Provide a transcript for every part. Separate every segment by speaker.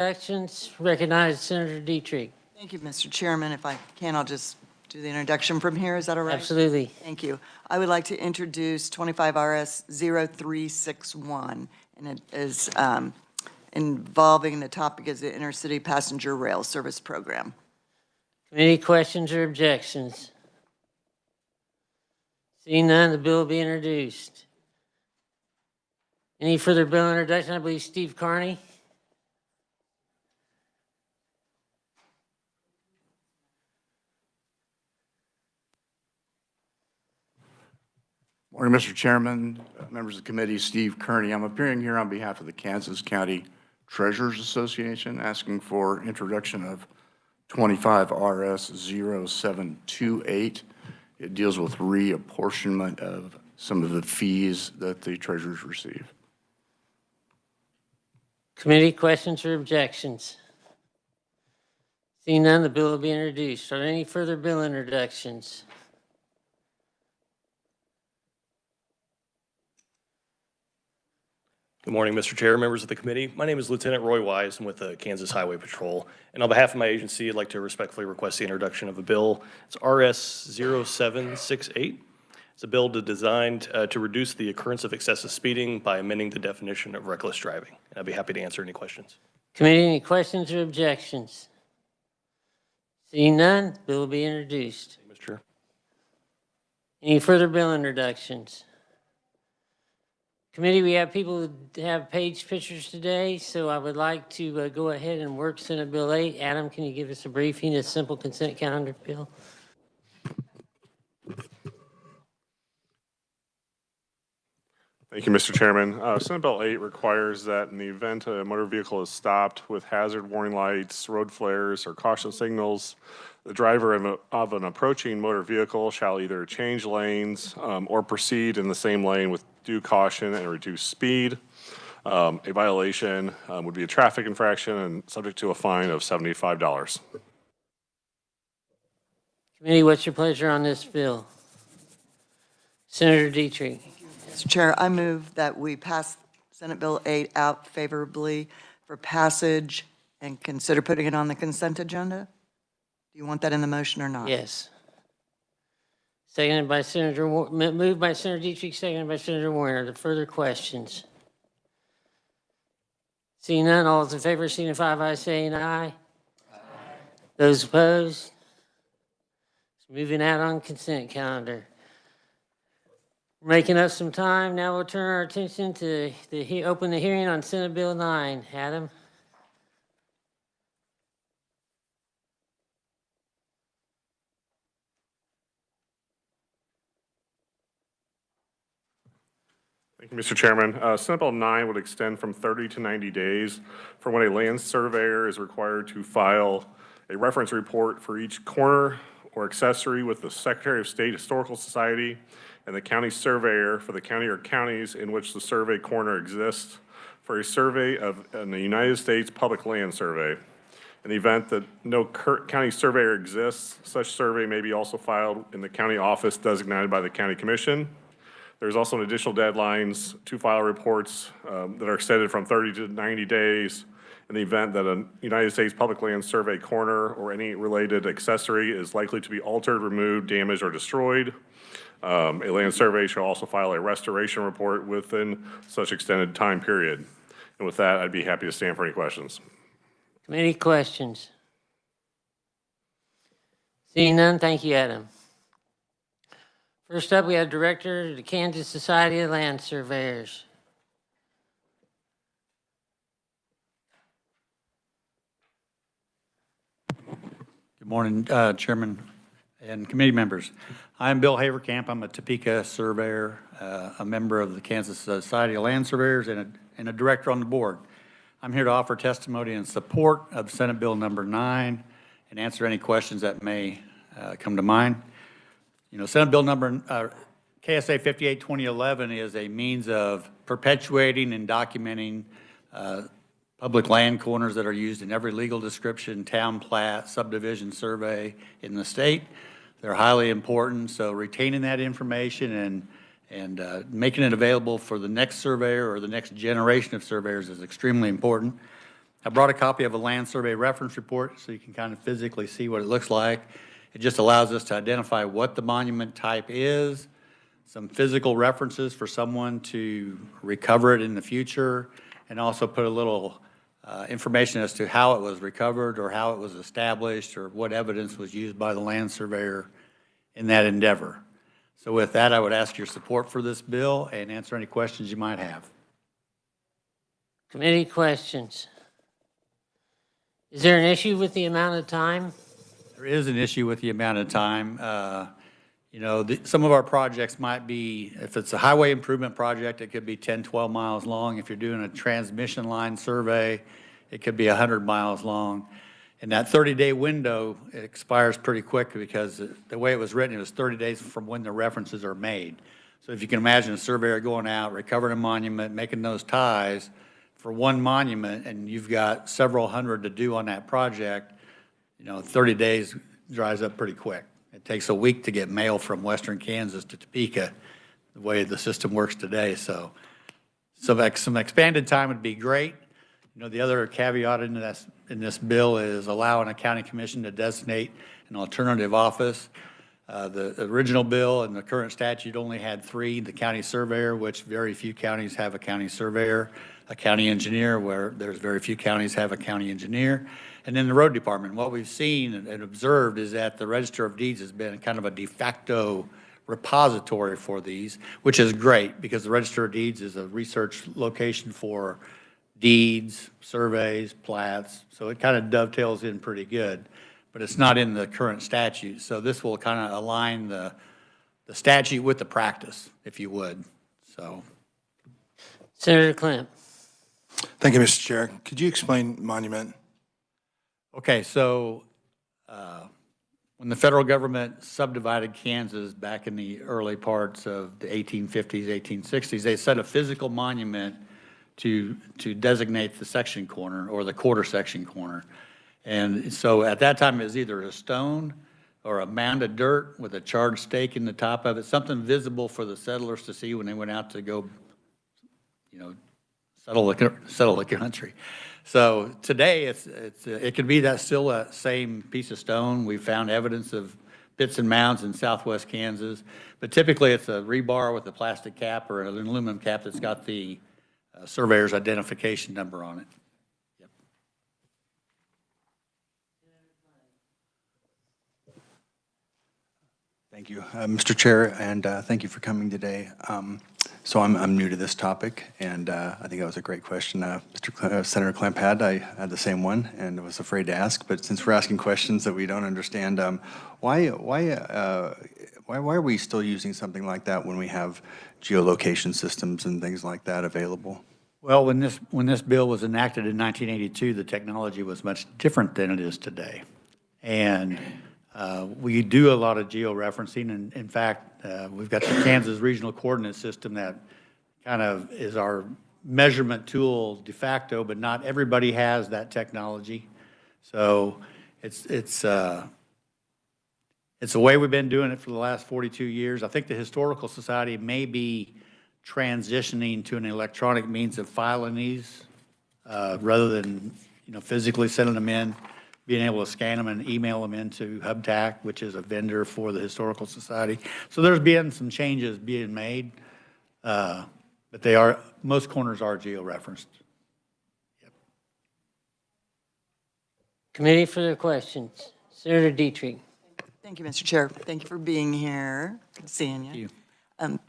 Speaker 1: Actions. Recognize Senator Dietrich.
Speaker 2: Thank you, Mr. Chairman. If I can, I'll just do the introduction from here. Is that all right?
Speaker 1: Absolutely.
Speaker 2: Thank you. I would like to introduce 25 RS 0361, and it is involving the topic is the intercity passenger rail service program.
Speaker 1: Committee questions or objections? Seeing none, the bill will be introduced. Any further bill introduction? I believe Steve Carney.
Speaker 3: Morning, Mr. Chairman, members of the committee, Steve Kearney. I'm appearing here on behalf of the Kansas County Treasurers Association, asking for introduction of 25 RS 0728. It deals with reapportionment of some of the fees that the treasurers receive.
Speaker 1: Committee questions or objections? Seeing none, the bill will be introduced. Are there any further bill introductions?
Speaker 4: Good morning, Mr. Chair, members of the committee. My name is Lieutenant Roy Wise. I'm with the Kansas Highway Patrol. And on behalf of my agency, I'd like to respectfully request the introduction of a bill. It's RS 0768. It's a bill designed to reduce the occurrence of excessive speeding by amending the definition of reckless driving. And I'd be happy to answer any questions.
Speaker 1: Committee, any questions or objections? Seeing none, the bill will be introduced.
Speaker 4: Mr. Chair.
Speaker 1: Any further bill introductions? Committee, we have people who have page pictures today, so I would like to go ahead and work Senate Bill 8. Adam, can you give us a briefing, a simple consent calendar bill?
Speaker 5: Thank you, Mr. Chairman. Senate Bill 8 requires that in the event a motor vehicle is stopped with hazard warning lights, road flares, or caution signals, the driver of an approaching motor vehicle shall either change lanes or proceed in the same lane with due caution and reduced speed. A violation would be a traffic infraction and subject to a fine of $75.
Speaker 1: Committee, what's your pleasure on this bill? Senator Dietrich.
Speaker 2: Mr. Chair, I move that we pass Senate Bill 8 out favorably for passage and consider putting it on the consent agenda. Do you want that in the motion or not?
Speaker 1: Yes. Seconded by Senator Warner, moved by Senator Dietrich, seconded by Senator Warner. Are there further questions? Seeing none, all those in favor signify by saying aye. Aye. Those opposed? Moving out on consent calendar. We're making up some time. Now we'll turn our attention to open the hearing on Senate Bill 9. Adam?
Speaker 5: Thank you, Mr. Chairman. Senate Bill 9 would extend from 30 to 90 days for when a land surveyor is required to file a reference report for each corner or accessory with the Secretary of State Historical Society and the county surveyor for the county or counties in which the survey corner exists for a survey of the United States Public Land Survey. In the event that no county surveyor exists, such survey may be also filed in the county office designated by the county commission. There's also an additional deadlines to file reports that are extended from 30 to 90 days in the event that a United States Public Land Survey corner or any related accessory is likely to be altered, removed, damaged, or destroyed. A land survey shall also file a restoration report within such extended time period. And with that, I'd be happy to stand for any questions.
Speaker 1: Committee questions? Seeing none, thank you, Adam. First up, we have Director of the Kansas Society of Land Surveyors.
Speaker 6: Good morning, Chairman and committee members. I'm Bill Haverkamp. I'm a Topeka surveyor, a member of the Kansas Society of Land Surveyors, and a director on the board. I'm here to offer testimony in support of Senate Bill number 9 and answer any questions that may come to mind. You know, Senate Bill number KSA 58-2011 is a means of perpetuating and documenting public land corners that are used in every legal description, town plat, subdivision survey in the state. They're highly important, so retaining that information and making it available for the next surveyor or the next generation of surveyors is extremely important. I brought a copy of a land survey reference report so you can kind of physically see what it looks like. It just allows us to identify what the monument type is, some physical references for someone to recover it in the future, and also put a little information as to how it was recovered or how it was established or what evidence was used by the land surveyor in that endeavor. So with that, I would ask your support for this bill and answer any questions you might have.
Speaker 1: Committee questions. Is there an issue with the amount of time?
Speaker 6: There is an issue with the amount of time. Some of our projects might be, if it's a highway improvement project, it could be 10, 12 miles long. If you're doing a transmission line survey, it could be 100 miles long. And that 30-day window, it expires pretty quick because the way it was written, it was 30 days from when the references are made. So if you can imagine a surveyor going out, recovering a monument, making those ties for one monument, and you've got several hundred to do on that project, 30 days dries up pretty quick. It takes a week to get mail from western Kansas to Topeka, the way the system works today. So some expanded time would be great. The other caveat in this bill is allowing a county commission to designate an alternative office. The original bill and the current statute only had 3, the county surveyor, which very few counties have a county surveyor, a county engineer, where there's very few counties have a county engineer, and then the road department. What we've seen and observed is that the Register of Deeds has been kind of a de facto repository for these, which is great because the Register of Deeds is a research location for deeds, surveys, plats, so it kind of dovetails in pretty good, but it's not in the current statute. So this will kind of align the statute with the practice, if you would, so.
Speaker 1: Senator Klemp.
Speaker 7: Thank you, Mr. Chair. Could you explain monument?
Speaker 6: Okay, so when the federal government subdivided Kansas back in the early parts of the 1850s, 1860s, they set a physical monument to designate the section corner or the quarter section corner. And so at that time, it was either a stone or a mound of dirt with a charred stake in the top of it, something visible for the settlers to see when they went out to go, settle the country. So today, it could be that still that same piece of stone. We found evidence of pits and mounds in southwest Kansas, but typically it's a rebar with a plastic cap or an aluminum cap that's got the surveyor's identification number on it. Yep.
Speaker 7: Thank you, Mr. Chair, and thank you for coming today. So I'm new to this topic, and I think that was a great question Senator Klemp had. I had the same one and was afraid to ask, but since we're asking questions that we don't understand, why are we still using something like that when we have geolocation systems and things like that available?
Speaker 6: Well, when this bill was enacted in 1982, the technology was much different than it is today. And we do a lot of georeferencing, and in fact, we've got the Kansas Regional Coordinate System that kind of is our measurement tool de facto, but not everybody has that technology. So it's a way we've been doing it for the last 42 years. I think the Historical Society may be transitioning to an electronic means of filing these rather than physically sending them in, being able to scan them and email them into HubTac, which is a vendor for the Historical Society. So there's been some changes being made, but most corners are georeferenced. Yep.
Speaker 1: Committee for their questions. Senator Dietrich.
Speaker 2: Thank you, Mr. Chair. Thank you for being here. Good seeing you.
Speaker 6: Thank you.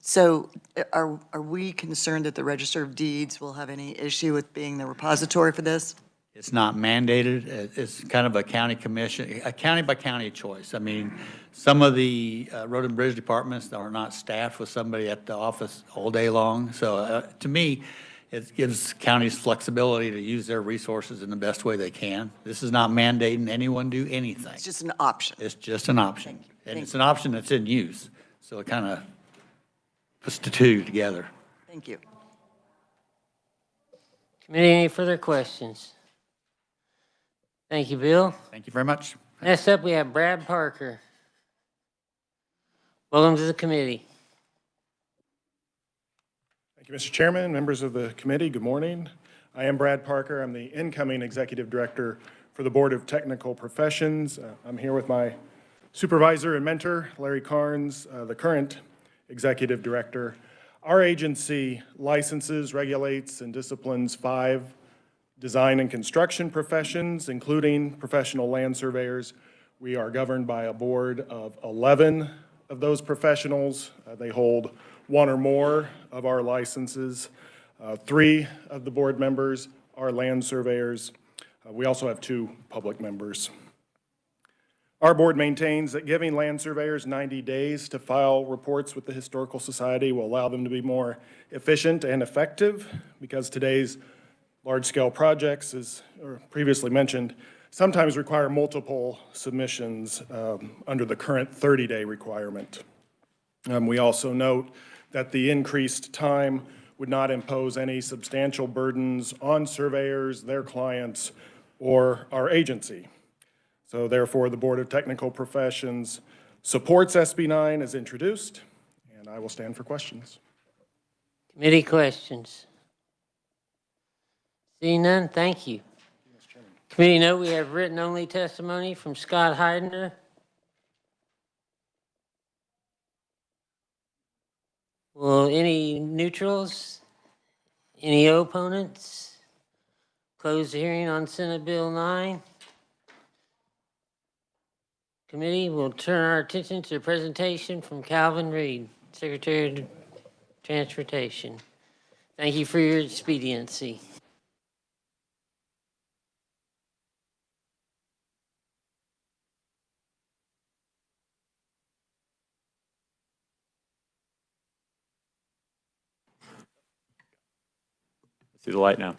Speaker 2: So are we concerned that the Register of Deeds will have any issue with being the repository for this?
Speaker 6: It's not mandated. It's kind of a county commission, a county by county choice. I mean, some of the road and bridge departments are not staffed with somebody at the office all day long. So to me, it gives counties flexibility to use their resources in the best way they can. This is not mandating anyone do anything.
Speaker 2: It's just an option.
Speaker 6: It's just an option. And it's an option that's in use. So it kind of puts the two together.
Speaker 2: Thank you.
Speaker 1: Committee, any further questions? Thank you, Bill.
Speaker 6: Thank you very much.
Speaker 1: Next up, we have Brad Parker. Welcome to the committee.
Speaker 8: Thank you, Mr. Chairman, members of the committee, good morning. I am Brad Parker. I'm the incoming Executive Director for the Board of Technical Professions. I'm here with my supervisor and mentor, Larry Carnes, the current Executive Director. Our agency licenses, regulates, and disciplines 5 design and construction professions, including professional land surveyors. We are governed by a board of 11 of those professionals. They hold 1 or more of our licenses. 3 of the board members are land surveyors. We also have 2 public members. Our board maintains that giving land surveyors 90 days to file reports with the Historical Society will allow them to be more efficient and effective, because today's large-scale projects, as previously mentioned, sometimes require multiple submissions under the current 30-day requirement. We also note that the increased time would not impose any substantial burdens on surveyors, their clients, or our agency. So therefore, the Board of Technical Professions supports SB 9 as introduced, and I will stand for questions.
Speaker 1: Committee questions? Seeing none, thank you. Committee note, we have written-only testimony from Scott Heidner. Will any neutrals? Any opponents? Close the hearing on Senate Bill 9. Committee will turn our attention to the presentation from Calvin Reed, Secretary of Transportation. Thank you for your expediency.
Speaker 9: See the light now.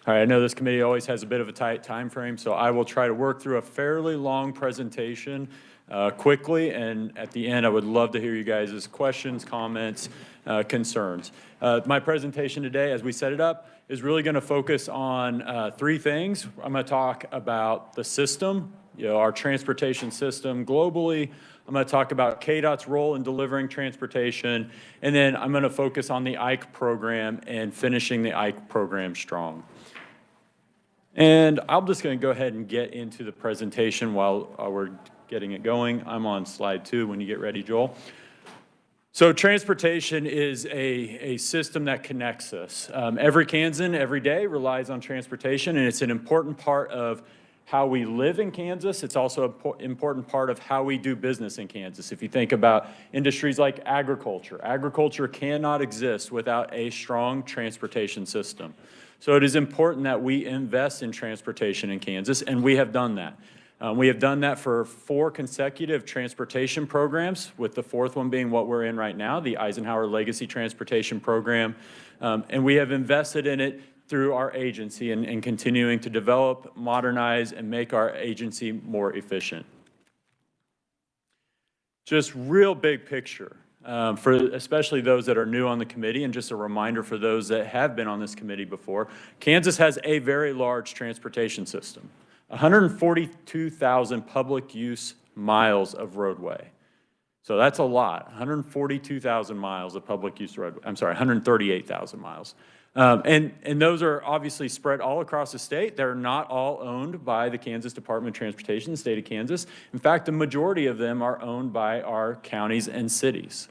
Speaker 9: All right, I know this committee always has a bit of a tight time frame, so I will try to work through a fairly long presentation quickly, and at the end, I would love to hear you guys' questions, comments, concerns. My presentation today, as we set it up, is really going to focus on 3 things. I'm going to talk about the system, our transportation system globally. I'm going to talk about KDOT's role in delivering transportation, and then I'm going to focus on the IKE program and finishing the IKE program strong. And I'm just going to go ahead and get into the presentation while we're getting it going. I'm on slide 2 when you get ready, Joel. So transportation is a system that connects us. Every Kansan, every day, relies on transportation, and it's an important part of how we live in Kansas. It's also an important part of how we do business in Kansas. If you think about industries like agriculture cannot exist without a strong transportation system. So it is important that we invest in transportation in Kansas, and we have done that. We have done that for 4 consecutive transportation programs, with the 4th one being what we're in right now, the Eisenhower Legacy Transportation Program. And we have invested in it through our agency and continuing to develop, modernize, and make our agency more efficient. Just real big picture, for especially those that are new on the committee, and just a reminder for those that have been on this committee before, Kansas has a very large transportation system, 142,000 public use miles of roadway. So that's a lot, 142,000 miles of public use roadway. I'm sorry, 138,000 miles. And those are obviously spread all across the state. They're not all owned by the Kansas Department of Transportation, the state of Kansas. In fact, the majority of them are owned by our counties and cities.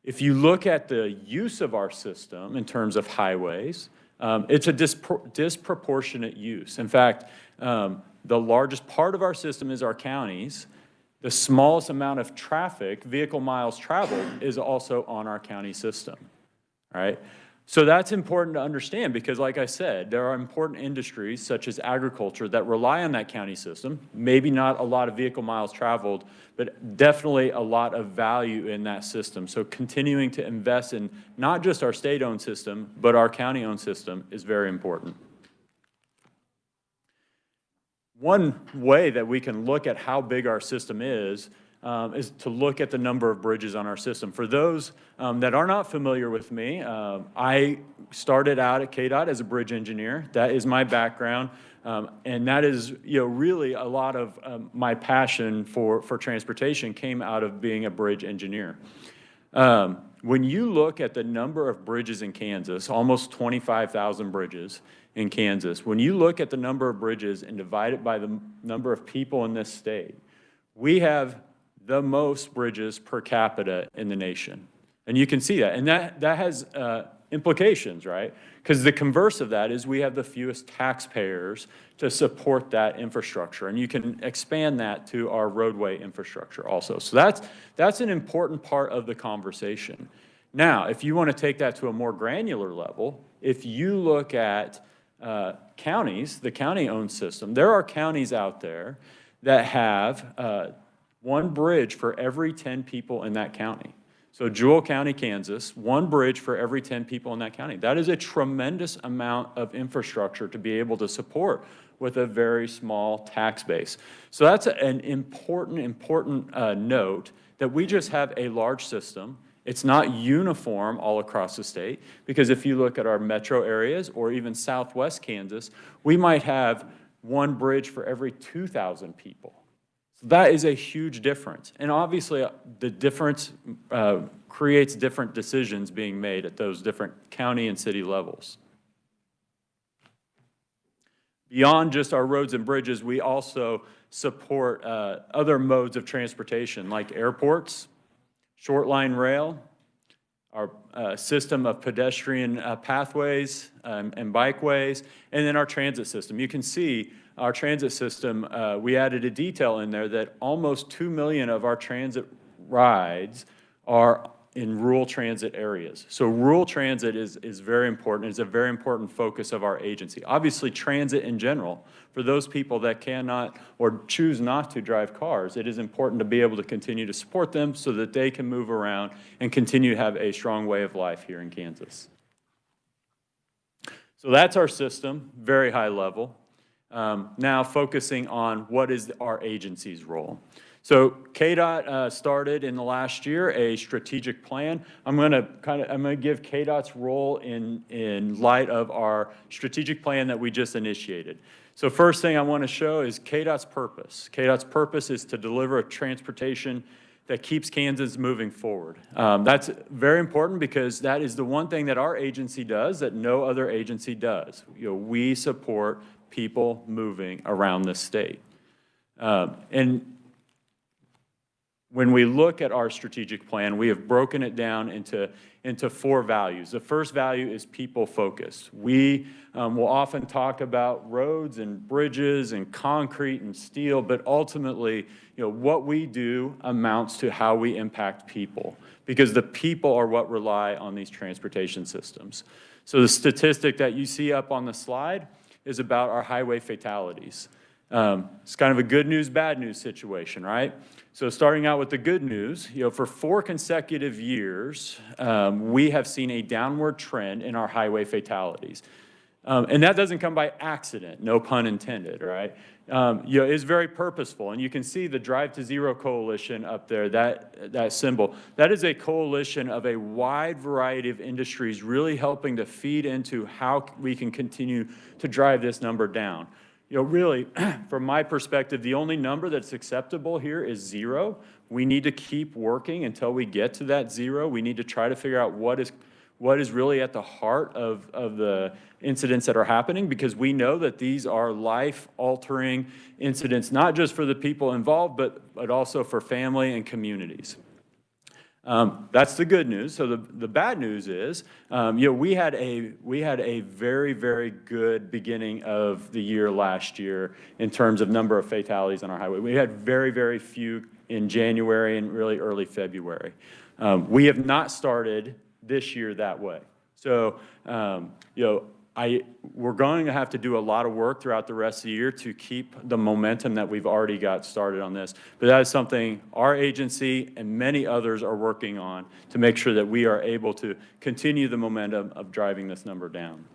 Speaker 9: If you look at the use of our system in terms of highways, it's a disproportionate use. In fact, the largest part of our system is our counties. The smallest amount of traffic, vehicle miles traveled, is also on our county system, all right? So that's important to understand, because like I said, there are important industries such as agriculture that rely on that county system. Maybe not a lot of vehicle miles traveled, but definitely a lot of value in that system. So continuing to invest in not just our state-owned system, but our county-owned system is very important. One way that we can look at how big our system is to look at the number of bridges on our system. For those that are not familiar with me, I started out at KDOT as a bridge engineer. That is my background, and that is really a lot of my passion for transportation came out of being a bridge engineer. when you look at the number of bridges in Kansas, almost 25,000 bridges in Kansas, when you look at the number of bridges and divide it by the number of people in this state, we have the most bridges per capita in the nation. And you can see that. And that has implications, right? Because the converse of that is we have the fewest taxpayers to support that infrastructure. And you can expand that to our roadway infrastructure also. So that's an important part of the conversation. Now, if you want to take that to a more granular level, if you look at counties, the county-owned system, there are counties out there that have one bridge for every 10 people in that county. So Jewell County, Kansas, one bridge for every 10 people in that county. That is a tremendous amount of infrastructure to be able to support with a very small tax base. So that's an important note that we just have a large system. It's not uniform all across the state, because if you look at our metro areas or even southwest Kansas, we might have one bridge for every 2,000 people. So that is a huge difference. And obviously, the difference creates different decisions being made at those different county and city levels. Beyond just our roads and bridges, we also support other modes of transportation like airports, short line rail, our system of pedestrian pathways and bikeways, and then our transit system. You can see our transit system, we added a detail in there that almost 2 million of our transit rides are in rural transit areas. So rural transit is very important. It's a very important focus of our agency. Obviously, transit in general, for those people that cannot or choose not to drive cars, it is important to be able to continue to support them so that they can move around and continue to have a strong way of life here in Kansas. So that's our system, very high level. Now focusing on what is our agency's role. So KDOT started in the last year a strategic plan. I'm going to give KDOT's role in light of our strategic plan that we just initiated. So first thing I want to show is KDOT's purpose. KDOT's purpose is to deliver a transportation that keeps Kansas moving forward. That's very important because that is the one thing that our agency does that no other agency does. We support people moving around the state. And when we look at our strategic plan, we have broken it down into 4 values. The first value is people focused. We will often talk about roads and bridges and concrete and steel, but ultimately, what we do amounts to how we impact people, because the people are what rely on these transportation systems. So the statistic that you see up on the slide is about our highway fatalities. It's kind of a good news, bad news situation, right? So starting out with the good news, for 4 consecutive years, we have seen a downward trend in our highway fatalities. And that doesn't come by accident, no pun intended, right? It's very purposeful. And you can see the Drive to Zero Coalition up there, that symbol. That is a coalition of a wide variety of industries really helping to feed into how we can continue to drive this number down. Really, from my perspective, the only number that's acceptable here is 0. We need to keep working until we get to that 0. We need to try to figure out what is really at the heart of the incidents that are happening, because we know that these are life-altering incidents, not just for the people involved, but also for family and communities. That's the good news. So the bad news is, we had a very, very good beginning of the year last year in terms of number of fatalities on our highway. We had very, very few in January and really early February. We have not started this year that way. So, we're going to have to do a lot of work throughout the rest of the year to keep the momentum that we've already got started on this. But that is something our agency and many others are working on to make sure that we are able to continue the momentum of driving this number down.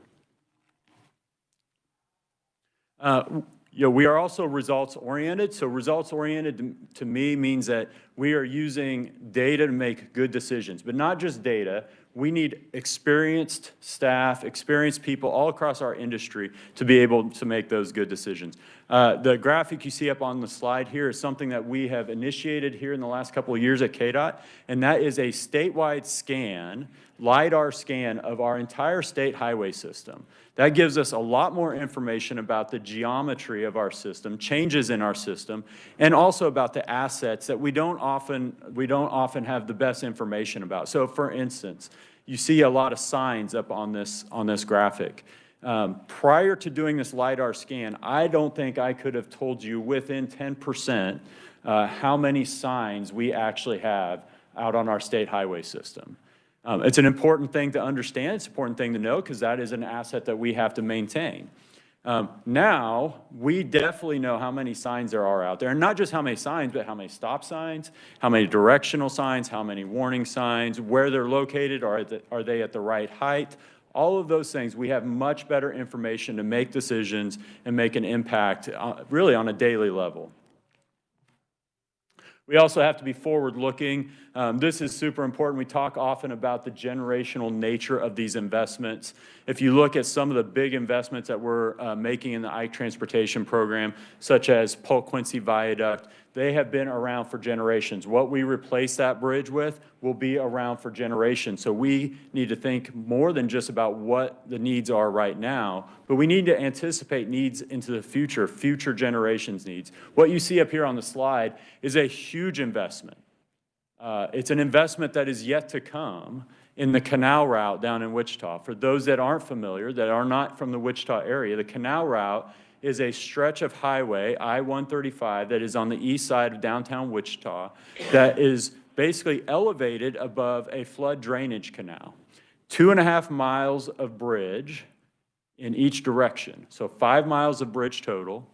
Speaker 9: We are also results-oriented. So results-oriented to me means that we are using data to make good decisions, but not just data. We need experienced staff, experienced people all across our industry to be able to make those good decisions. The graphic you see up on the slide here is something that we have initiated here in the last couple of years at KDOT, and that is a statewide scan, LiDAR scan of our entire state highway system. That gives us a lot more information about the geometry of our system, changes in our system, and also about the assets that we don't often have the best information about. So for instance, you see a lot of signs up on this graphic. Prior to doing this LiDAR scan, I don't think I could have told you within 10% how many signs we actually have out on our state highway system. It's an important thing to understand. It's an important thing to know because that is an asset that we have to maintain. Now, we definitely know how many signs there are out there, and not just how many signs, but how many stop signs, how many directional signs, how many warning signs, where they're located, are they at the right height. All of those things, we have much better information to make decisions and make an impact really on a daily level. We also have to be forward-looking. This is super important. We talk often about the generational nature of these investments. If you look at some of the big investments that we're making in the Ike Transportation Program, such as Polk Quincy Viaduct, they have been around for generations. What we replace that bridge with will be around for generations. So we need to think more than just about what the needs are right now, but we need to anticipate needs into the future, future generations' needs. What you see up here on the slide is a huge investment. It's an investment that is yet to come in the canal route down in Wichita. For those that aren't familiar, that are not from the Wichita area, the canal route is a stretch of highway, I-135, that is on the east side of downtown Wichita that is basically elevated above a flood drainage canal. 2.5 miles of bridge in each direction. So 5 miles of bridge total,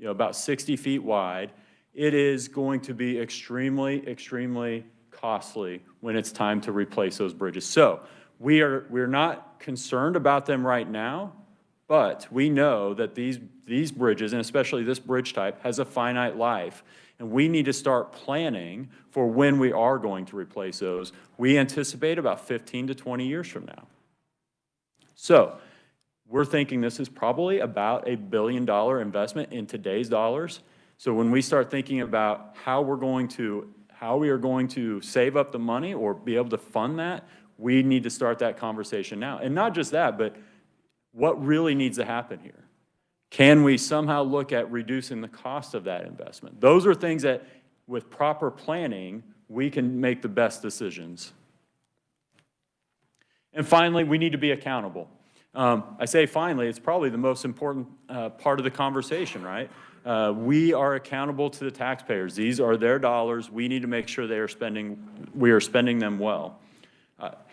Speaker 9: about 60 feet wide. It is going to be extremely, extremely costly when it's time to replace those bridges. So we're not concerned about them right now, but we know that these bridges, and especially this bridge type, has a finite life. And we need to start planning for when we are going to replace those. We anticipate about 15 to 20 years from now. So we're thinking this is probably about $1 billion investment in today's dollars. So when we start thinking about how we are going to save up the money or be able to fund that, we need to start that conversation now. And not just that, but what really needs to happen here? Can we somehow look at reducing the cost of that investment? Those are things that, with proper planning, we can make the best decisions. And finally, we need to be accountable. I say finally, it's probably the most important part of the conversation, right? We are accountable to the taxpayers. These are their dollars. We need to make sure we are spending them well.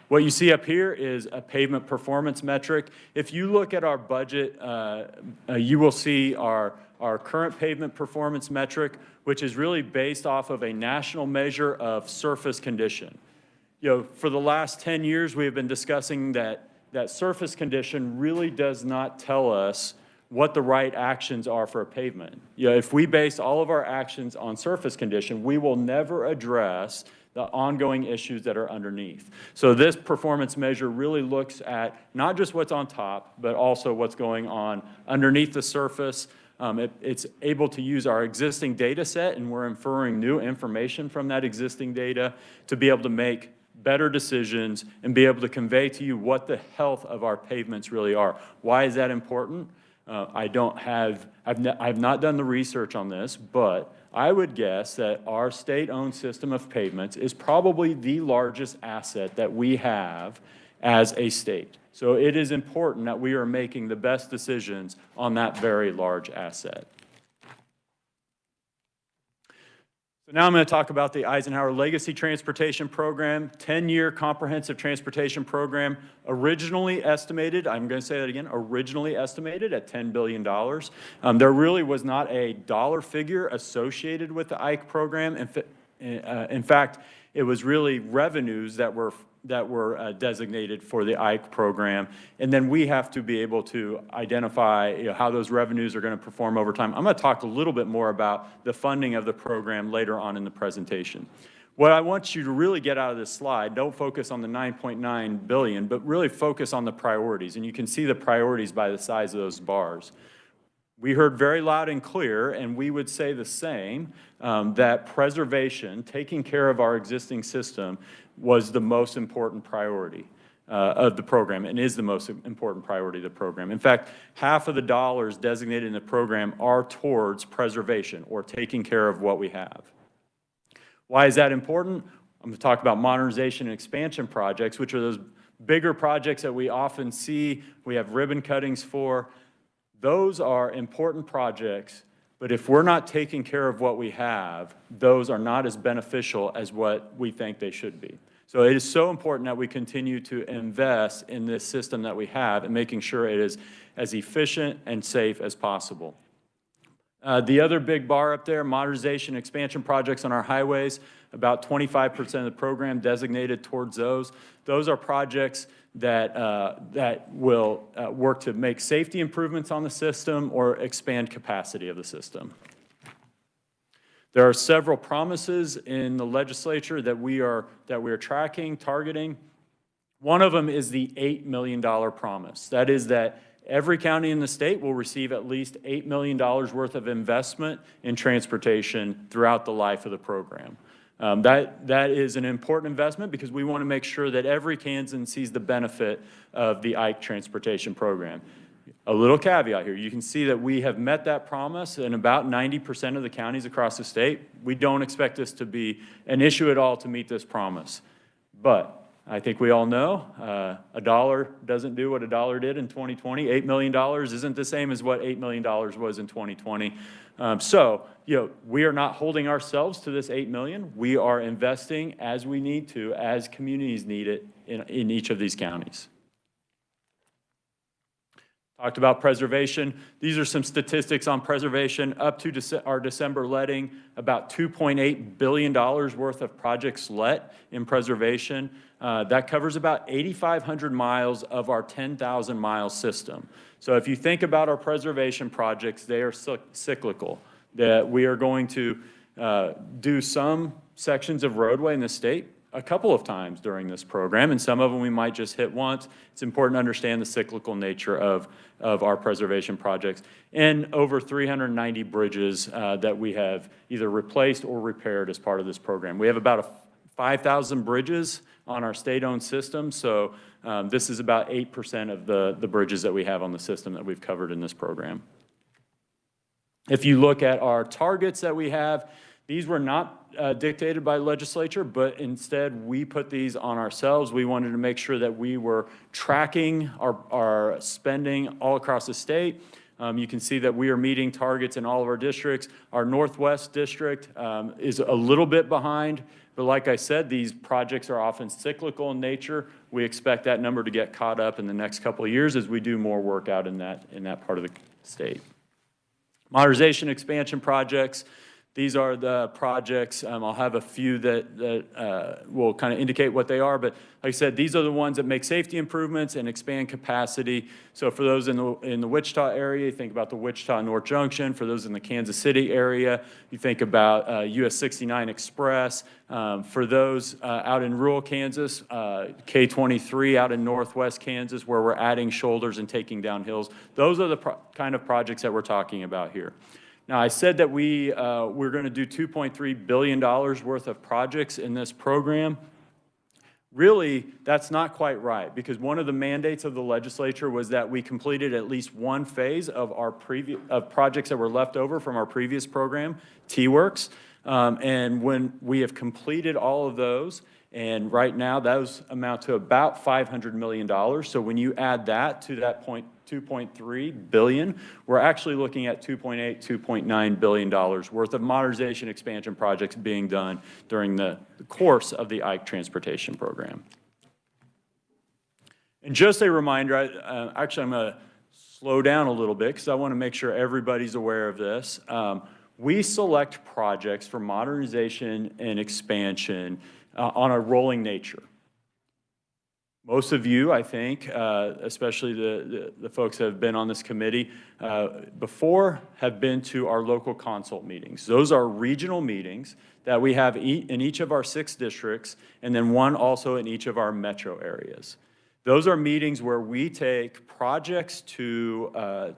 Speaker 9: What you see up here is a pavement performance metric. If you look at our budget, you will see our current pavement performance metric, which is really based off of a national measure of surface condition. For the last 10 years, we have been discussing that surface condition really does not tell us what the right actions are for a pavement. If we base all of our actions on surface condition, we will never address the ongoing issues that are underneath. So this performance measure really looks at not just what's on top, but also what's going on underneath the surface. It's able to use our existing data set, and we're inferring new information from that existing data to be able to make better decisions and be able to convey to you what the health of our pavements really are. Why is that important? I've not done the research on this, but I would guess that our state-owned system of pavements is probably the largest asset that we have as a state. So it is important that we are making the best decisions on that very large asset. So now I'm going to talk about the Eisenhower Legacy Transportation Program, 10-year comprehensive transportation program, originally estimated, I'm going to say that again, originally estimated at $10 billion. There really was not a dollar figure associated with the Ike program. In fact, it was really revenues that were designated for the Ike program, and then we have to be able to identify how those revenues are going to perform over time. I'm going to talk a little bit more about the funding of the program later on in the presentation. What I want you to really get out of this slide, don't focus on the $9.9 billion, but really focus on the priorities, and you can see the priorities by the size of those bars. we heard very loud and clear, and we would say the same, that preservation, taking care of our existing system, was the most important priority of the program and is the most important priority of the program. In fact, half of the dollars designated in the program are towards preservation or taking care of what we have. Why is that important? I'm going to talk about modernization and expansion projects, which are those bigger projects that we often see, we have ribbon cuttings for. Those are important projects, but if we're not taking care of what we have, those are not as beneficial as what we think they should be. So it is so important that we continue to invest in this system that we have and making sure it is as efficient and safe as possible. The other big bar up there, modernization expansion projects on our highways, about 25% of the program designated towards those. Those are projects that will work to make safety improvements on the system or expand capacity of the system. There are several promises in the legislature that we are tracking, targeting. One of them is the $8 million promise. That is that every county in the state will receive at least $8 million worth of investment in transportation throughout the life of the program. That is an important investment because we want to make sure that every Kansan sees the benefit of the Ike transportation program. A little caveat here, you can see that we have met that promise in about 90% of the counties across the state. We don't expect this to be an issue at all to meet this promise. But I think we all know a dollar doesn't do what a dollar did in 2020. $8 million isn't the same as what $8 million was in 2020. So, we are not holding ourselves to this $8 million. We are investing as we need to, as communities need it in each of these counties. Talked about preservation. These are some statistics on preservation. Up to our December letting, about $2.8 billion worth of projects let in preservation. That covers about 8,500 miles of our 10,000-mile system. So if you think about our preservation projects, they are cyclical. That we are going to do some sections of roadway in the state a couple of times during this program, and some of them we might just hit once. It's important to understand the cyclical nature of our preservation projects, and over 390 bridges that we have either replaced or repaired as part of this program. We have about 5,000 bridges on our state-owned system, so this is about 8% of the bridges that we have on the system that we've covered in this program. If you look at our targets that we have, these were not dictated by the legislature, but instead we put these on ourselves. We wanted to make sure that we were tracking our spending all across the state. You can see that we are meeting targets in all of our districts. Our Northwest district is a little bit behind, but like I said, these projects are often cyclical in nature. We expect that number to get caught up in the next couple of years as we do more work out in that part of the state. Modernization expansion projects. These are the projects. I'll have a few that will kind of indicate what they are, but like I said, these are the ones that make safety improvements and expand capacity. So for those in the Wichita area, you think about the Wichita North Junction. For those in the Kansas City area, you think about US 69 Express. For those out in rural Kansas, K23 out in northwest Kansas, where we're adding shoulders and taking down hills. Those are the kind of projects that we're talking about here. Now, I said that we're going to do $2.3 billion worth of projects in this program. Really, that's not quite right, because one of the mandates of the legislature was that we completed at least one phase of our projects that were left over from our previous program, T-Works. And when we have completed all of those, and right now those amount to about $500 million. So when you add that to that point, $2.3 billion, we're actually looking at $2.8, $2.9 billion worth of modernization expansion projects being done during the course of the Ike transportation program. And just a reminder, actually I'm going to slow down a little bit because I want to make sure everybody's aware of this. We select projects for modernization and expansion on a rolling nature. Most of you, I think, especially the folks that have been on this committee before, have been to our local consult meetings. Those are regional meetings that we have in each of our 6 districts, and then one also in each of our metro areas. Those are meetings where we take projects to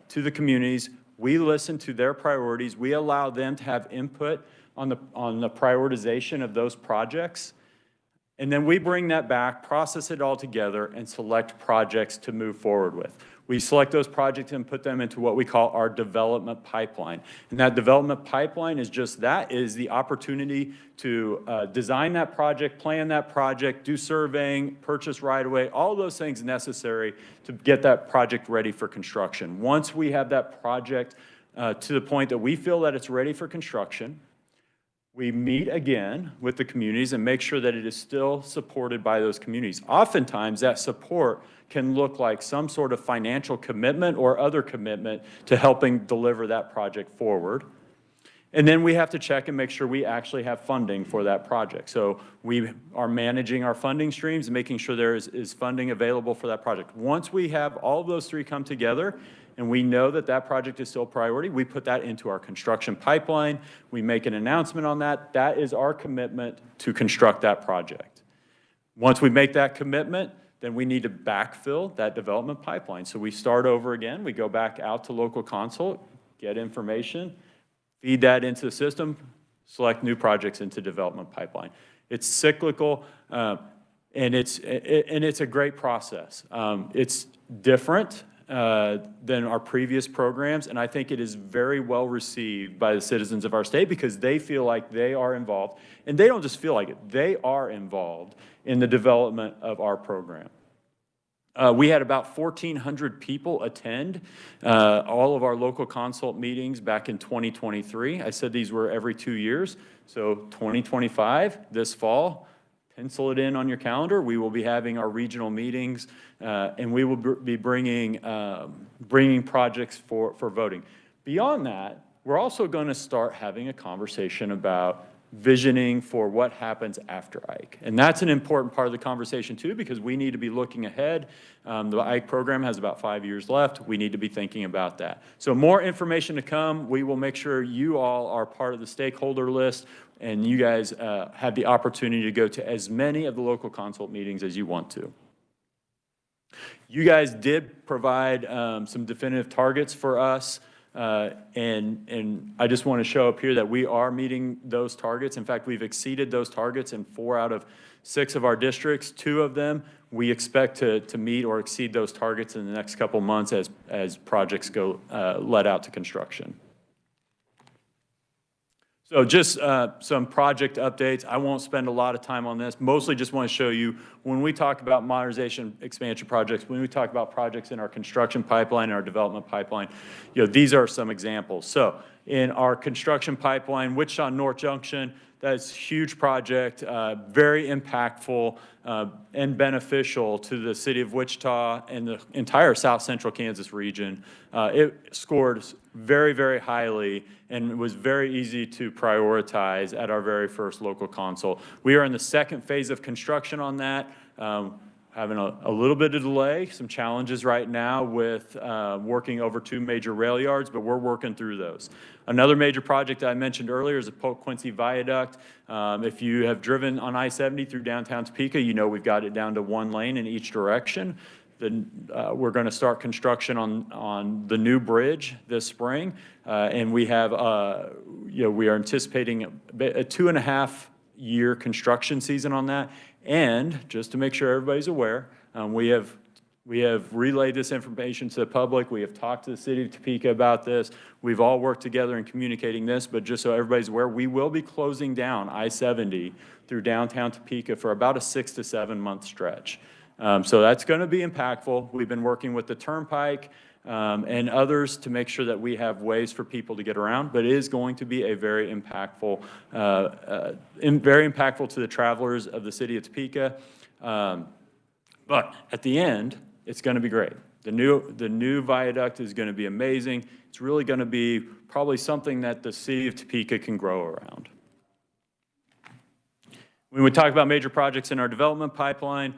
Speaker 9: the communities, We listen to their priorities. We allow them to have input on the prioritization of those projects. And then we bring that back, process it all together, and select projects to move forward with. We select those projects and put them into what we call our development pipeline. And that development pipeline is just that, is the opportunity to design that project, plan that project, do surveying, purchase right-of-way, all those things necessary to get that project ready for construction. Once we have that project to the point that we feel that it's ready for construction, we meet again with the communities and make sure that it is still supported by those communities. Oftentimes, that support can look like some sort of financial commitment or other commitment to helping deliver that project forward. And then we have to check and make sure we actually have funding for that project. So we are managing our funding streams and making sure there is funding available for that project. Once we have all of those three come together, and we know that that project is still a priority, we put that into our construction pipeline. We make an announcement on that. That is our commitment to construct that project. Once we make that commitment, then we need to backfill that development pipeline. So we start over again. We go back out to local consult, get information, feed that into the system, select new projects into development pipeline. It's cyclical, and it's a great process. It's different than our previous programs, and I think it is very well received by the citizens of our state because they feel like they are involved, and they don't just feel like it, they are involved in the development of our program. We had about 1,400 people attend all of our local consult meetings back in 2023. I said these were every 2 years, so 2025, this fall, pencil it in on your calendar. We will be having our regional meetings, and we will be bringing projects for voting. Beyond that, we're also going to start having a conversation about visioning for what happens after Ike. And that's an important part of the conversation too, because we need to be looking ahead. The Ike program has about 5 years left. We need to be thinking about that. So more information to come. We will make sure you all are part of the stakeholder list, and you guys have the opportunity to go to as many of the local consult meetings as you want to. You guys did provide some definitive targets for us. And I just want to show up here that we are meeting those targets. In fact, we've exceeded those targets in 4 out of 6 of our districts. 2 of them, we expect to meet or exceed those targets in the next couple months as projects go let out to construction. So just some project updates. I won't spend a lot of time on this. Mostly just want to show you when we talk about modernization expansion projects, when we talk about projects in our construction pipeline and our development pipeline, these are some examples. So in our construction pipeline, Wichita North Junction, that's a huge project, very impactful and beneficial to the city of Wichita and the entire South Central Kansas region. It scored very, very highly and was very easy to prioritize at our very first local consult. We are in the second phase of construction on that. Having a little bit of delay, some challenges right now with working over 2 major rail yards, but we're working through those. Another major project that I mentioned earlier is the Polk Quincy Viaduct. If you have driven on I-70 through downtown Topeka, you know we've got it down to 1 lane in each direction. We're going to start construction on the new bridge this spring, and we have, we are anticipating a 2.5-year construction season on that. And just to make sure everybody's aware, we have relayed this information to the public. We have talked to the city of Topeka about this. We've all worked together in communicating this, but just so everybody's aware, we will be closing down I-70 through downtown Topeka for about a 6 to 7 month stretch. So that's going to be impactful. We've been working with the Turnpike and others to make sure that we have ways for people to get around, but it is going to be a very impactful to the travelers of the city of Topeka. But at the end, it's going to be great. The new viaduct is going to be amazing. It's really going to be probably something that the city of Topeka can grow around. When we talk about major projects in our development pipeline,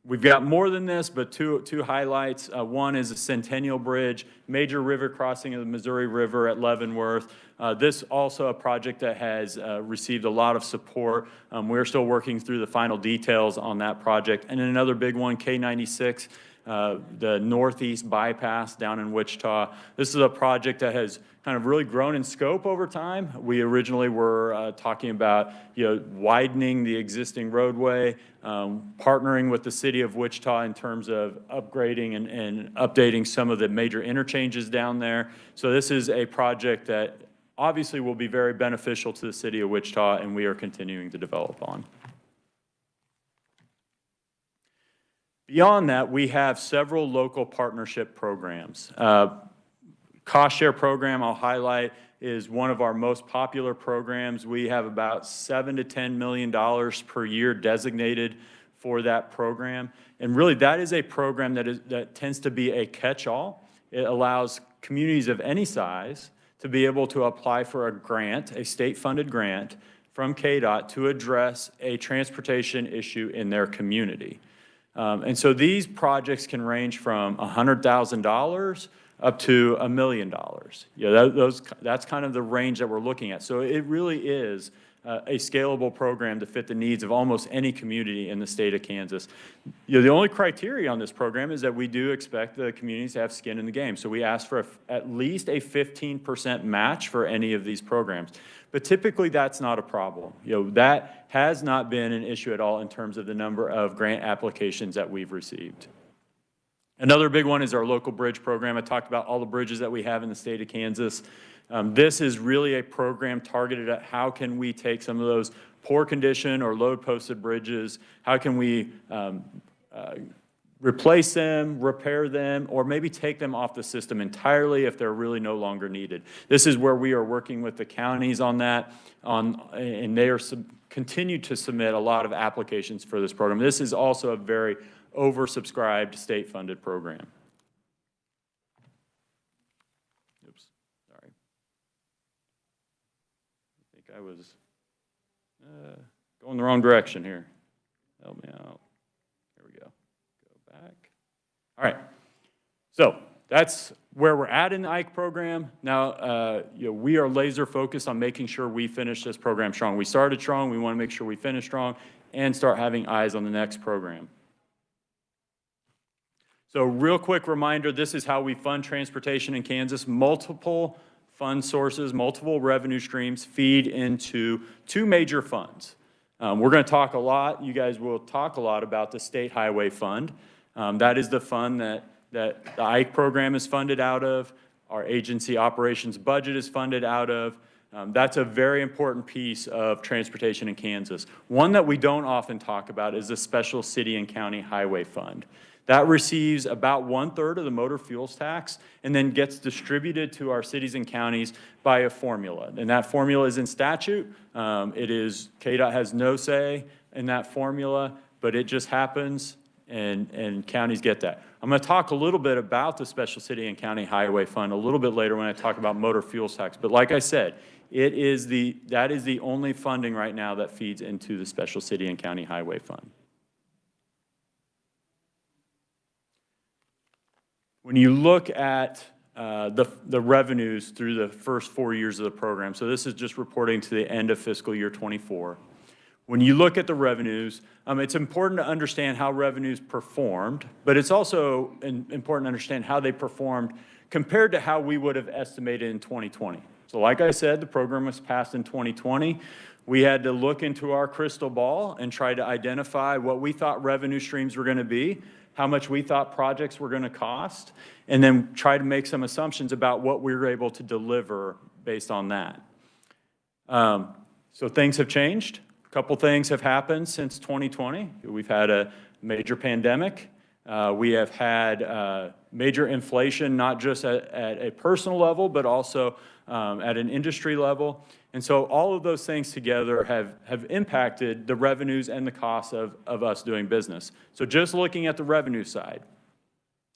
Speaker 9: we've got more than this, but two highlights. One is a Centennial Bridge, major river crossing of the Missouri River at Leavenworth. This also a project that has received a lot of support. We're still working through the final details on that project. And then another big one, K96 the northeast bypass down in Wichita. This is a project that has kind of really grown in scope over time. We originally were talking about, widening the existing roadway, partnering with the city of Wichita in terms of upgrading and updating some of the major interchanges down there. So this is a project that obviously will be very beneficial to the city of Wichita, and we are continuing to develop on. Beyond that, we have several local partnership programs. Cost share program, I'll highlight, is one of our most popular programs. We have about $7 to $10 million per year designated for that program. And really, that is a program that tends to be a catch-all. It allows communities of any size to be able to apply for a grant, a state-funded grant from KDOT to address a transportation issue in their community. And so these projects can range from $100,000 up to $1 million. That's kind of the range that we're looking at. So it really is a scalable program to fit the needs of almost any community in the state of Kansas. The only criteria on this program is that we do expect the communities to have skin in the game. So we ask for at least a 15% match for any of these programs. But typically that's not a problem. That has not been an issue at all in terms of the number of grant applications that we've received. Another big one is our local bridge program. I talked about all the bridges that we have in the state of Kansas. This is really a program targeted at how can we take some of those poor condition or load posted bridges, how can we replace them, repair them, or maybe take them off the system entirely if they're really no longer needed. This is where we are working with the counties on that, and they are continue to submit a lot of applications for this program. This is also a very oversubscribed state-funded program. Oops, sorry. I think I was going the wrong direction here. Help me out. Here we go. Go back. All right. So that's where we're at in the IKE program. Now, we are laser focused on making sure we finish this program strong. We started strong. We want to make sure we finish strong and start having eyes on the next program. So real quick reminder, this is how we fund transportation in Kansas. Multiple fund sources, multiple revenue streams feed into two major funds. We're going to talk a lot, you guys will talk a lot about the State Highway Fund. That is the fund that the IKE program is funded out of, our agency operations budget is funded out of. That's a very important piece of transportation in Kansas. One that we don't often talk about is the Special City and County Highway Fund. That receives about 1/3 of the motor fuels tax and then gets distributed to our cities and counties by a formula. And that formula is in statute. KDOT has no say in that formula, but it just happens and counties get that. I'm going to talk a little bit about the Special City and County Highway Fund a little bit later when I talk about motor fuels tax. But like I said, that is the only funding right now that feeds into the Special City and County Highway Fund. When you look at the revenues through the first 4 years of the program, so this is just reporting to the end of fiscal year 24. When you look at the revenues, it's important to understand how revenues performed, but it's also important to understand how they performed compared to how we would have estimated in 2020. So like I said, the program was passed in 2020. We had to look into our crystal ball and try to identify what we thought revenue streams were going to be, how much we thought projects were going to cost, and then try to make some assumptions about what we were able to deliver based on that. So things have changed. A couple things have happened since 2020. We've had a major pandemic. We have had major inflation, not just at a personal level, but also at an industry level. And so all of those things together have impacted the revenues and the costs of us doing business. So just looking at the revenue side,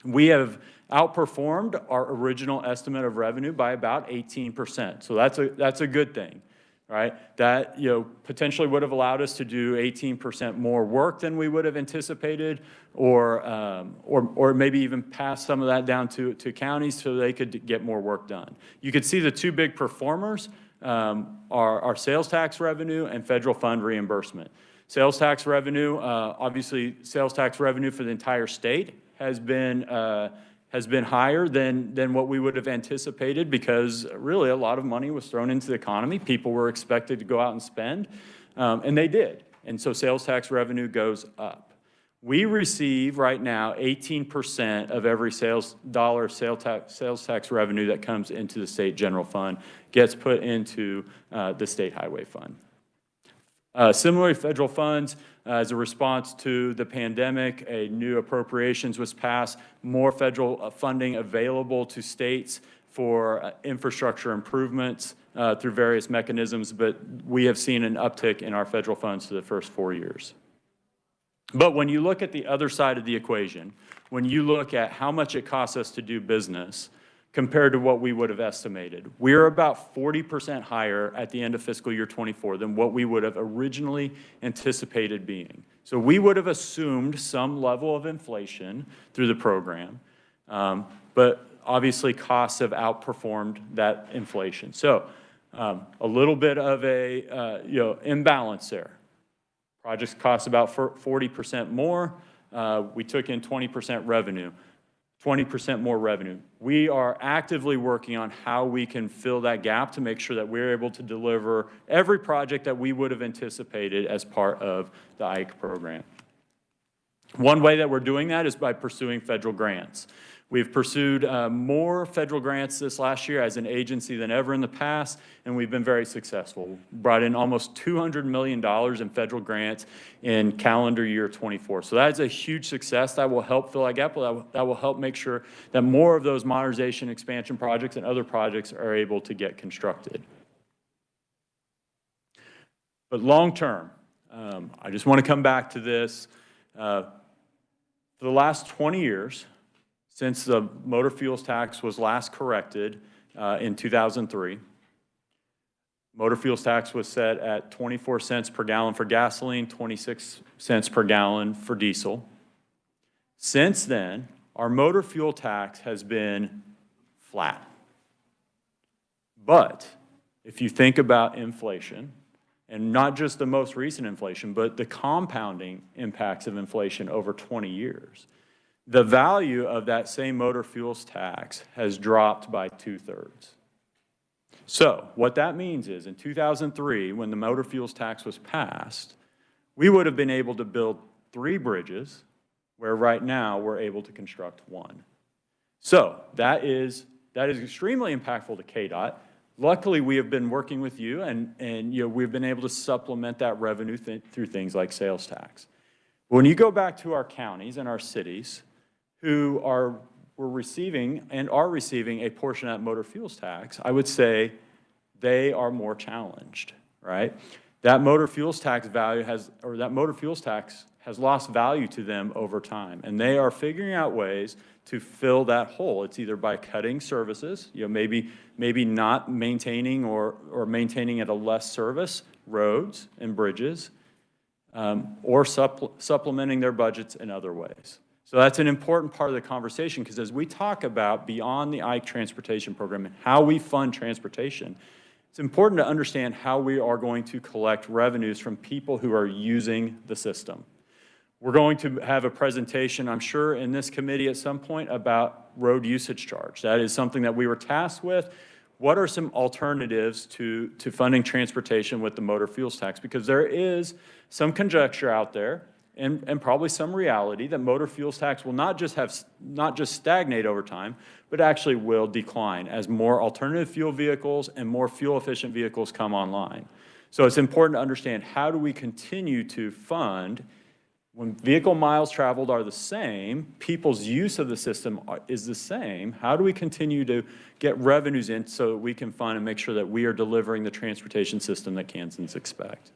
Speaker 9: we have outperformed our original estimate of revenue by about 18%. So that's a good thing, right? That potentially would have allowed us to do 18% more work than we would have anticipated, or maybe even pass some of that down to counties so they could get more work done. You could see the two big performers are sales tax revenue and federal fund reimbursement. Sales tax revenue, obviously sales tax revenue for the entire state has been higher than what we would have anticipated because really a lot of money was thrown into the economy. People were expected to go out and spend, and they did. And so sales tax revenue goes up. We receive right now 18% of every sales tax revenue that comes into the state general fund gets put into the state highway fund. Similarly, federal funds, as a response to the pandemic, a new appropriations was passed, more federal funding available to states for infrastructure improvements through various mechanisms, but we have seen an uptick in our federal funds for the first 4 years. But when you look at the other side of the equation, when you look at how much it costs us to do business compared to what we would have estimated, we're about 40% higher at the end of fiscal year 24 than what we would have originally anticipated being. So we would have assumed some level of inflation through the program, but obviously costs have outperformed that inflation. So a little bit of a imbalance there. Projects cost about 40% more. We took in 20% revenue, 20% more revenue. We are actively working on how we can fill that gap to make sure that we're able to deliver every project that we would have anticipated as part of the IKE program. One way that we're doing that is by pursuing federal grants. We've pursued more federal grants this last year as an agency than ever in the past, and we've been very successful. Brought in almost $200 million in federal grants in calendar year 24. So that's a huge success. That will help fill that gap. That will help make sure that more of those modernization expansion projects and other projects are able to get constructed. But long term, I just want to come back to this. For the last 20 years, since the motor fuels tax was last corrected in 2003, motor fuels tax was set at 24 cents per gallon for gasoline, 26 cents per gallon for diesel. Since then, our motor fuel tax has been flat. But if you think about inflation, and not just the most recent inflation, but the compounding impacts of inflation over 20 years, the value of that same motor fuels tax has dropped by 2/3. So what that means is in 2003, when the motor fuels tax was passed, we would have been able to build 3 bridges, where right now we're able to construct 1. So that is extremely impactful to KDOT. Luckily, we have been working with you, and we've been able to supplement that revenue through things like sales tax. When you go back to our counties and our cities, who were receiving and are receiving a portion of that motor fuels tax, I would say they are more challenged, right? That motor fuels tax has lost value to them over time, and they are figuring out ways to fill that hole. It's either by cutting services, maybe not maintaining or maintaining at a less service roads and bridges, or supplementing their budgets in other ways. So that's an important part of the conversation, because as we talk about beyond the IKE transportation program and how we fund transportation, it's important to understand how we are going to collect revenues from people who are using the system. We're going to have a presentation, I'm sure, in this committee at some point about road usage charge. That is something that we were tasked with. What are some alternatives to funding transportation with the motor fuels tax? Because there is some conjecture out there, and probably some reality, that motor fuels tax will not just stagnate over time, but actually will decline as more alternative fuel vehicles and more fuel-efficient vehicles come online. So it's important to understand, how do we continue to fund when vehicle miles traveled are the same, people's use of the system is the same? How do we continue to get revenues in so that we can fund and make sure that we are delivering the transportation system that Kansans expect?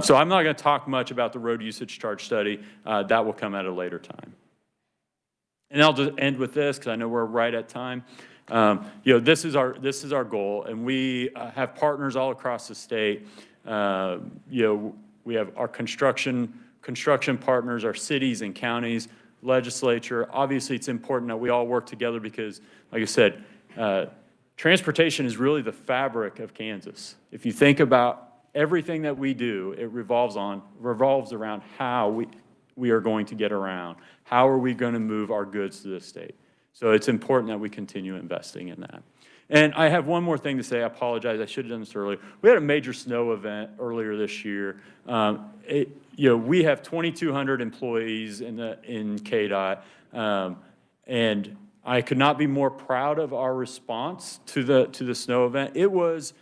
Speaker 9: So I'm not going to talk much about the road usage charge study. That will come at a later time. And I'll just end with this, because I know we're right at time. This is our goal, and we have partners all across the state. We have our construction partners, our cities and counties, legislature. Obviously, it's important that we all work together because, like I said, transportation is really the fabric of Kansas. If you think about everything that we do, it revolves around how we are going to get around? How are we going to move our goods to the state? So it's important that we continue investing in that. And I have one more thing to say. I apologize. I should have done this earlier. We had a major snow event earlier this year. We have 2,200 employees in KDOT, and I could not be more proud of our response to the snow event. It was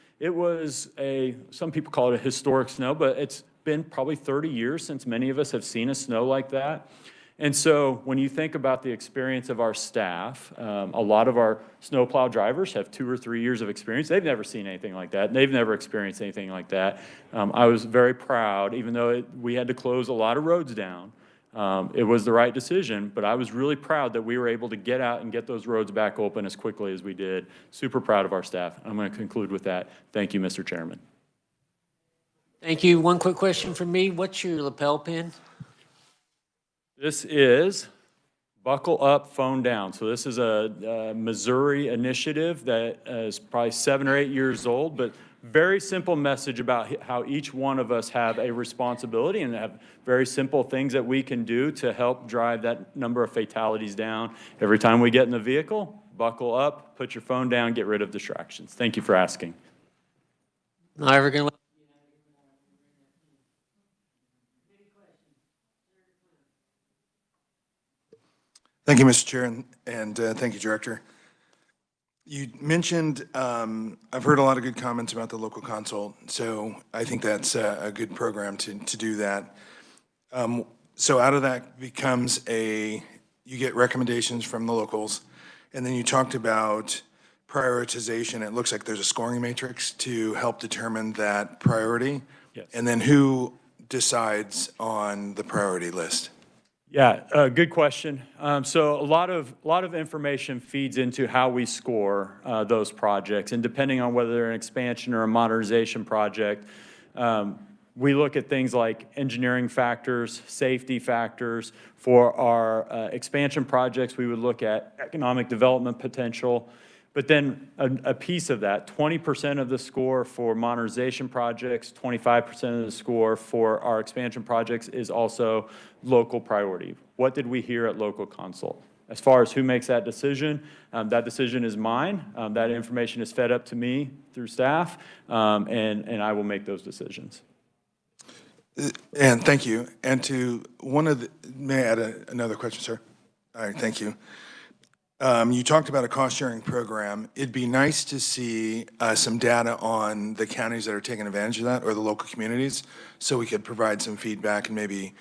Speaker 9: some people call it a historic snow, but it's been probably 30 years since many of us have seen a snow like that. And so when you think about the experience of our staff, a lot of our snowplow drivers have 2 or 3 years of experience. They've never seen anything like that. They've never experienced anything like that. I was very proud, even though we had to close a lot of roads down. It was the right decision, but I was really proud that we were able to get out and get those roads back open as quickly as we did. Super proud of our staff. I'm going to conclude with that. Thank you, Mr. Chairman.
Speaker 1: Thank you. One quick question from me. What's your lapel pin?
Speaker 9: This is Buckle Up, Phone Down. So this is a Missouri initiative that is probably 7 or 8 years old, but very simple message about how each one of us have a responsibility and have very simple things that we can do to help drive that number of fatalities down. Every time we get in the vehicle, buckle up, put your phone down, get rid of distractions. Thank you for asking.
Speaker 1: Not ever going to.
Speaker 10: Thank you, Mr. Chair, and thank you, Director. You mentioned, I've heard a lot of good comments about the local consult, so I think that's a good program to do that. So out of that becomes you get recommendations from the locals, and then you talked about prioritization. It looks like there's a scoring matrix to help determine that priority.
Speaker 9: Yes.
Speaker 10: And then who decides on the priority list?
Speaker 9: Yeah, good question. So a lot of information feeds into how we score those projects, and depending on whether they're an expansion or a modernization project, we look at things like engineering factors, safety factors. For our expansion projects, we would look at economic development potential. But then a piece of that, 20% of the score for modernization projects, 25% of the score for our expansion projects is also local priority. What did we hear at local consult? As far as who makes that decision is mine. That information is fed up to me through staff, and I will make those decisions.
Speaker 10: And thank you. And may I add another question, sir? All right, thank you. You talked about a cost-sharing program. It'd be nice to see some data on the counties that are taking advantage of that or the local communities, so we could provide some feedback and maybe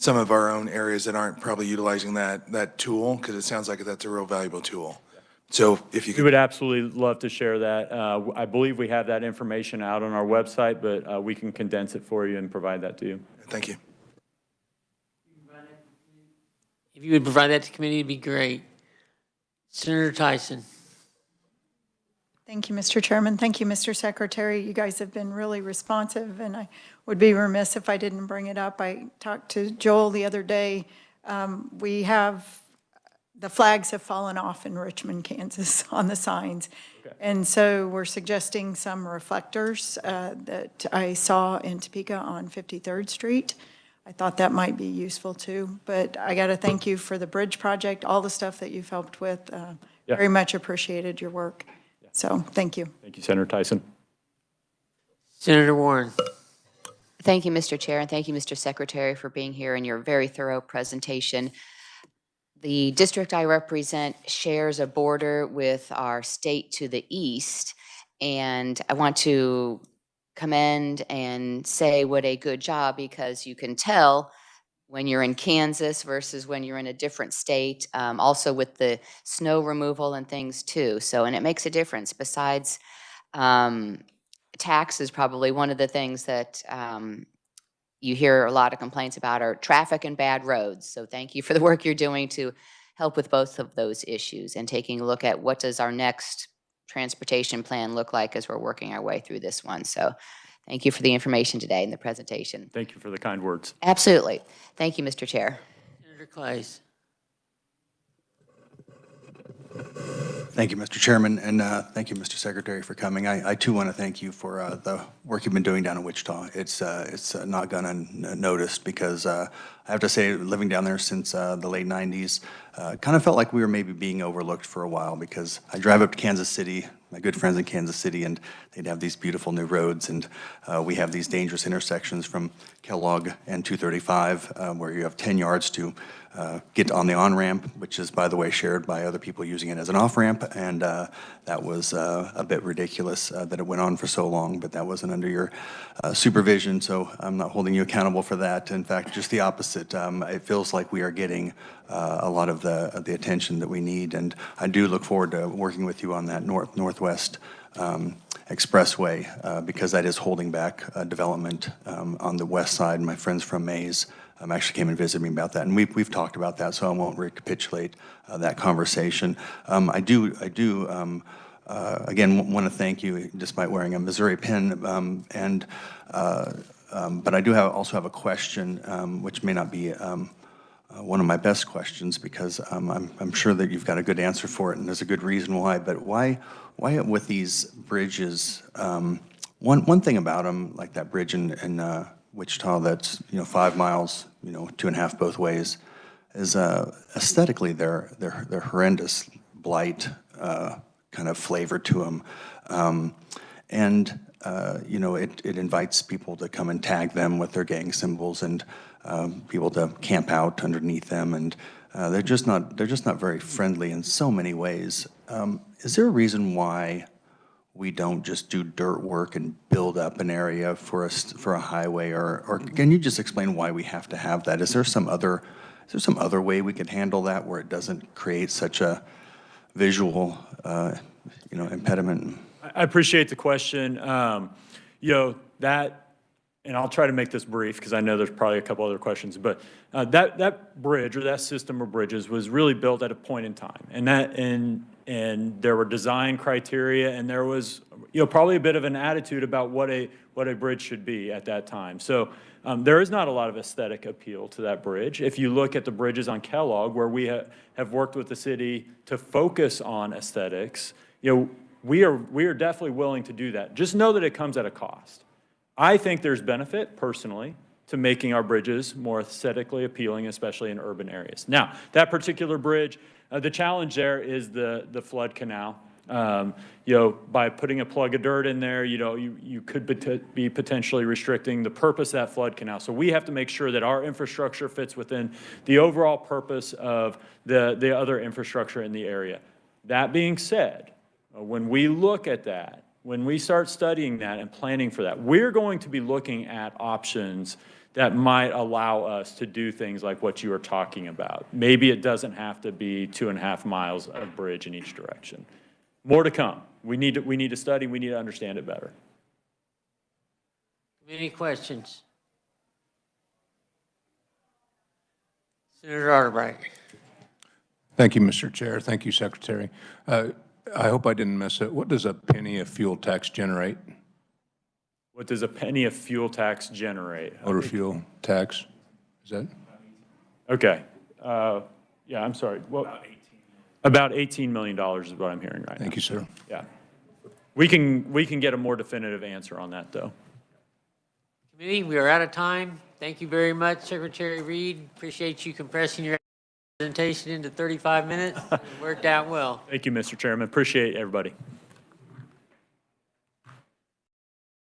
Speaker 10: some of our own areas that aren't probably utilizing that tool, because it sounds like that's a real valuable tool. So if you could.
Speaker 9: We would absolutely love to share that. I believe we have that information out on our website, but we can condense it for you and provide that to you.
Speaker 10: Thank you.
Speaker 1: If you would provide that to committee, it'd be great. Senator Tyson.
Speaker 11: Thank you, Mr. Chairman. Thank you, Mr. Secretary. You guys have been really responsive, and I would be remiss if I didn't bring it up. I talked to Joel the other day. The flags have fallen off in Richmond, Kansas on the signs. Okay. And so we're suggesting some reflectors that I saw in Topeka on 53rd Street. I thought that might be useful too, but I got to thank you for the bridge project, all the stuff that you've helped with. Very much appreciated your work. Yeah. So thank you.
Speaker 9: Thank you, Senator Tyson.
Speaker 1: Senator Warren.
Speaker 12: Thank you, Mr. Chair, and thank you, Mr. Secretary, for being here and your very thorough presentation. The district I represent shares a border with our state to the east, and I want to commend and say what a good job, because you can tell when you're in Kansas versus when you're in a different state, also with the snow removal and things too. So, and it makes a difference. Besides taxes, probably one of the things that you hear a lot of complaints about are traffic and bad roads. So thank you for the work you're doing to help with both of those issues and taking a look at what does our next transportation plan look like as we're working our way through this one. So thank you for the information today and the presentation.
Speaker 9: Thank you for the kind words.
Speaker 12: Absolutely. Thank you, Mr. Chair.
Speaker 1: Senator Clays.
Speaker 7: Thank you, Mr. Chairman, and thank you, Mr. Secretary, for coming. I too want to thank you for the work you've been doing down in Wichita. It's not gone unnoticed because I have to say, living down there since the late 90s, kind of felt like we were maybe being overlooked for a while because I drive up to Kansas City, my good friends in Kansas City, and they'd have these beautiful new roads, and we have these dangerous intersections from Kellogg and 235 where you have 10 yards to get on the on-ramp, which is, by the way, shared by other people using it as an off-ramp, and that was a bit ridiculous that it went on for so long, but that wasn't under your supervision, so I'm not holding you accountable for that. In fact, just the opposite. It feels like we are getting a lot of the attention that we need, and I do look forward to working with you on that northwest expressway because that is holding back development on the west side. My friends from Mays actually came and visited me about that, and we've talked about that, so I won't recapitulate that conversation. I do again want to thank you, despite wearing a Missouri pin, but I do also have a question, which may not be one of my best questions because I'm sure that you've got a good answer for it, and there's a good reason why. But why with these bridges? One thing about them, like that bridge in Wichita, that's 5 miles, 2.5 both ways, is aesthetically they're horrendous, blight kind of flavor to them, and it invites people to come and tag them with their gang symbols and people to camp out underneath them, and they're just not very friendly in so many ways. Is there a reason why we don't just do dirt work and build up an area for a highway, or can you just explain why we have to have that? Is there some other way we could handle that where it doesn't create such a visual impediment?
Speaker 9: I appreciate the question. That, and I'll try to make this brief because I know there's probably a couple other questions, but that bridge or that system of bridges was really built at a point in time, and there were design criteria, and there was probably a bit of an attitude about what a bridge should be at that time. So there is not a lot of aesthetic appeal to that bridge. If you look at the bridges on Kellogg, where we have worked with the city to focus on aesthetics, we are definitely willing to do that. Just know that it comes at a cost. I think there's benefit, personally, to making our bridges more aesthetically appealing, especially in urban areas. Now, that particular bridge, the challenge there is the flood canal. By putting a plug of dirt in there, you could be potentially restricting the purpose of that flood canal. So we have to make sure that our infrastructure fits within the overall purpose of the other infrastructure in the area. That being said, when we look at that, when we start studying that and planning for that, we're going to be looking at options that might allow us to do things like what you were talking about. Maybe it doesn't have to be 2.5 miles of bridge in each direction. More to come. We need to study, we need to understand it better.
Speaker 1: Any questions? Senator Arterbright.
Speaker 13: Thank you, Mr. Chair. Thank you, Secretary. I hope I didn't miss it. What does a penny of fuel tax generate?
Speaker 9: What does a penny of fuel tax generate?
Speaker 13: Motor fuel tax, is that?
Speaker 9: Okay. Yeah, I'm sorry. About $18 million is what I'm hearing right now.
Speaker 13: Thank you, sir.
Speaker 9: Yeah. We can get a more definitive answer on that, though.
Speaker 1: Committee, we are out of time. Thank you very much, Secretary Reed. Appreciate you compressing your presentation into 35 minutes. It worked out well.
Speaker 9: Thank you, Mr. Chairman. Appreciate everybody.